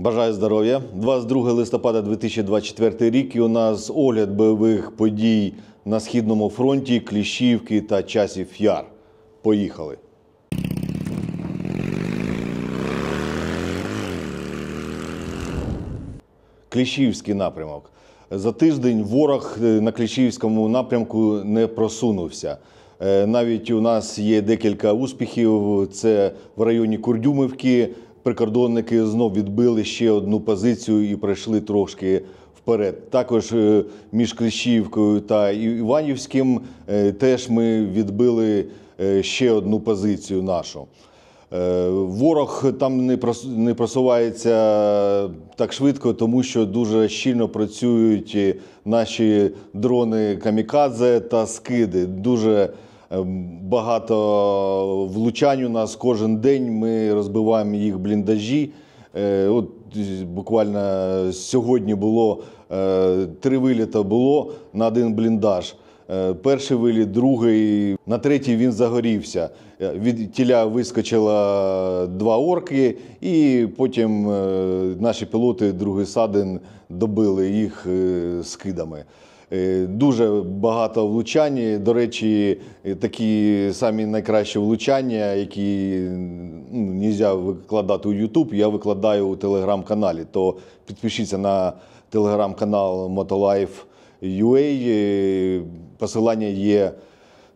Бажаю здоров'я. 22 листопада 2024 рік і у нас огляд бойових подій на Східному фронті, Кліщівки та Часів Яр. Поїхали. Кліщівський напрямок. За тиждень ворог на Кліщівському напрямку не просунувся. Навіть у нас є декілька успіхів. Це в районі Курдюмівки. Прикордонники знов відбили ще одну позицію і пройшли трошки вперед. Також між Кліщівкою та Іванівським теж ми відбили ще одну позицію нашу. Ворог там не просувається так швидко, тому що дуже щільно працюють наші дрони камікадзе та скиди. Дуже багато влучань у нас кожен день, ми розбиваємо їх бліндажі. От буквально сьогодні було 3 виліти було на один бліндаж. Перший виліт, другий, на третій він загорівся. Від тіля вискочило 2 орки, і потім наші пілоти другий садин добили їх скидами. Дуже багато влучань. До речі, такі самі найкращі влучання, які не можна викладати у YouTube, я викладаю у телеграм-каналі. То підпишіться на телеграм-канал Motolife.ua, посилання є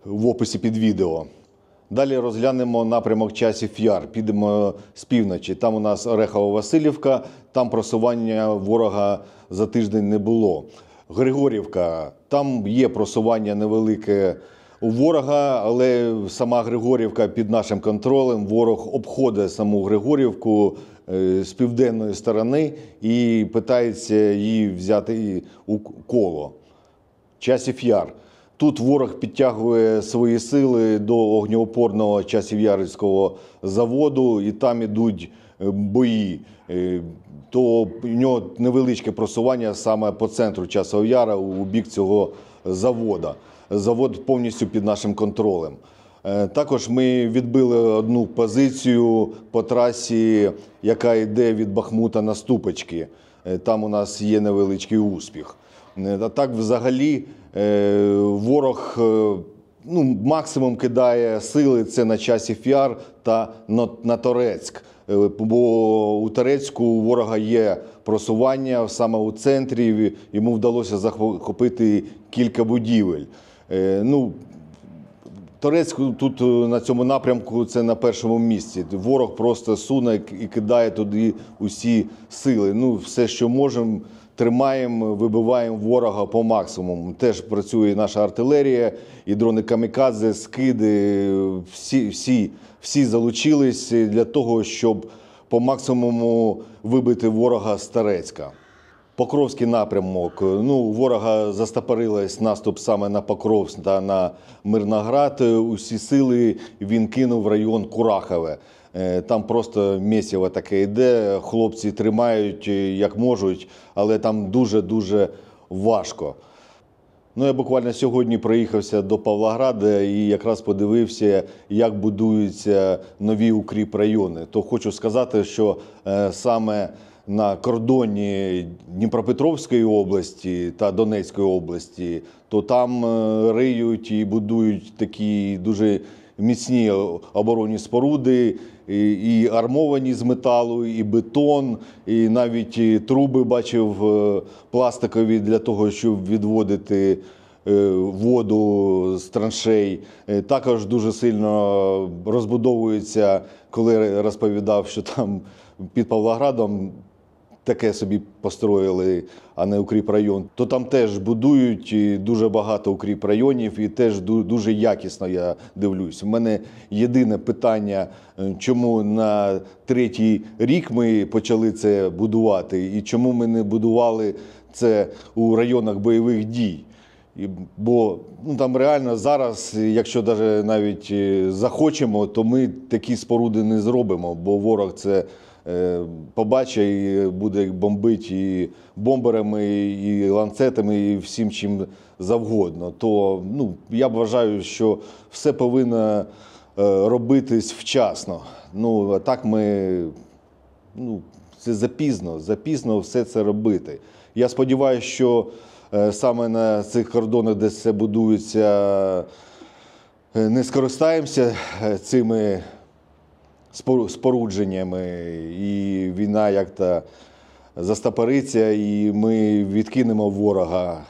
в описі під відео. Далі розглянемо напрямок Часів Яр. Підемо з півночі. Там у нас Орехово-Василівка, там просування ворога за тиждень не було. Григорівка, там є просування невелике у ворога, але сама Григорівка під нашим контролем. Ворог обходить саму Григорівку з південної сторони і питається її взяти у коло. Часів Яр. Тут ворог підтягує свої сили до огнеопорного Часів'ярського заводу, і там ідуть бої. То у нього невеличке просування саме по центру Часового Яру у бік цього заводу. Завод повністю під нашим контролем. Також ми відбили одну позицію по трасі, яка йде від Бахмута на Ступочки. Там у нас є невеличкий успіх. А так взагалі ворог максимум кидає сили це на Часів Яр та на Торецьк. Бо у Торецьку у ворога є просування саме у центрі, йому вдалося захопити кілька будівель. Торецьк тут на цьому напрямку це на першому місці. Ворог просто суне і кидає туди усі сили. Все, що можемо, тримаємо, вибиваємо ворога по максимуму. Теж працює наша артилерія, і дрони камікадзе, скиди, всі залучились для того, щоб по максимуму вибити ворога з Торецька. Покровський напрямок. Ворога застопорилась наступ саме на Покровськ та на Мирноград. Усі сили він кинув в район Курахове. Там просто місиво таке йде, хлопці тримають як можуть, але там дуже-дуже важко. Я буквально сьогодні проїхався до Павлограда і якраз подивився, як будуються нові укріпрайони. То хочу сказати, що саме на кордоні Дніпропетровської області та Донецької області, то там риють і будують такі дуже міцні оборонні споруди, і армовані з металу, і бетон, і навіть труби бачив пластикові для того, щоб відводити воду з траншей. Також дуже сильно розбудовується, коли розповідав, що там під Павлоградом таке собі построїли, а не укріпрайон, то там теж будують дуже багато укріпрайонів і теж дуже якісно я дивлюсь. У мене єдине питання, чому на 3-й рік ми почали це будувати і чому ми не будували це у районах бойових дій. Бо там реально зараз, якщо навіть захочемо, то ми такі споруди не зробимо, бо ворог це побачить і буде бомбити і бомберами, і ланцетами, і всім чим завгодно. То я вважаю, що все повинно робитись вчасно. А так ми Це запізно все це робити. Я сподіваюся, що саме на цих кордонах, де це будується, не скористаємося цими спорудженнями, і війна як-то застопориться, і ми відкинемо ворога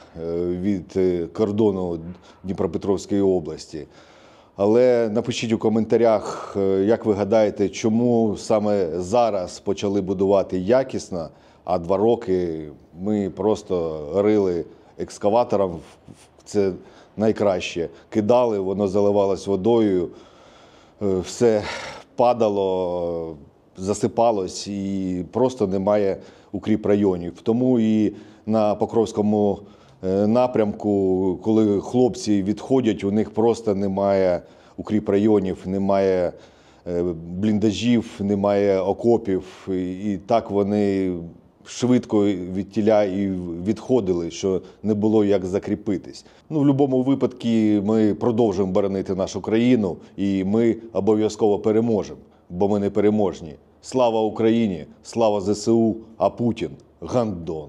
від кордону Дніпропетровської області. Але напишіть у коментарях, як ви гадаєте, чому саме зараз почали будувати якісно, а 2 роки ми просто рили екскаватором, це найкраще, кидали, воно заливалось водою, все падало, засипалось і просто немає укріпрайонів. Тому і на Покровському напрямку, коли хлопці відходять, у них просто немає укріпрайонів, немає бліндажів, немає окопів. І так вони швидко від тіля і відходили, що не було як закріпитись. В будь-якому випадку ми продовжуємо боронити нашу країну, і ми обов'язково переможемо, бо ми не переможні. Слава Україні, слава ЗСУ, а Путін – гандон.